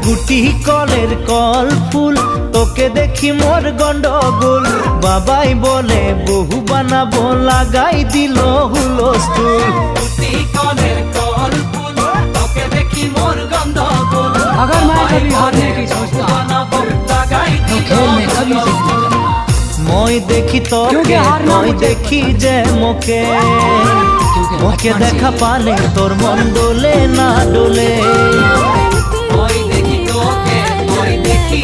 গুটি কলের কল ফুল তোকে দেখি মোর গন্ডগোল বাবাই বলে বহু বানাবো লাগাই দিল হুলস্থুল গুটি কলের কল ফুল তোকে দেখি মোর গন্ডগোল अगर मैं कभी हारने की सोचता বানাবো লাগাই तो দিল खेल में कभी जीतता মই দেখি তোকে क्योंकि हारना মই मुझे দেখি যে মোকে क्योंकि মোকে बचपन দেখা से পালে তোর মন ডোলে না ডোলে ওই দেখি তোকে ওই দেখি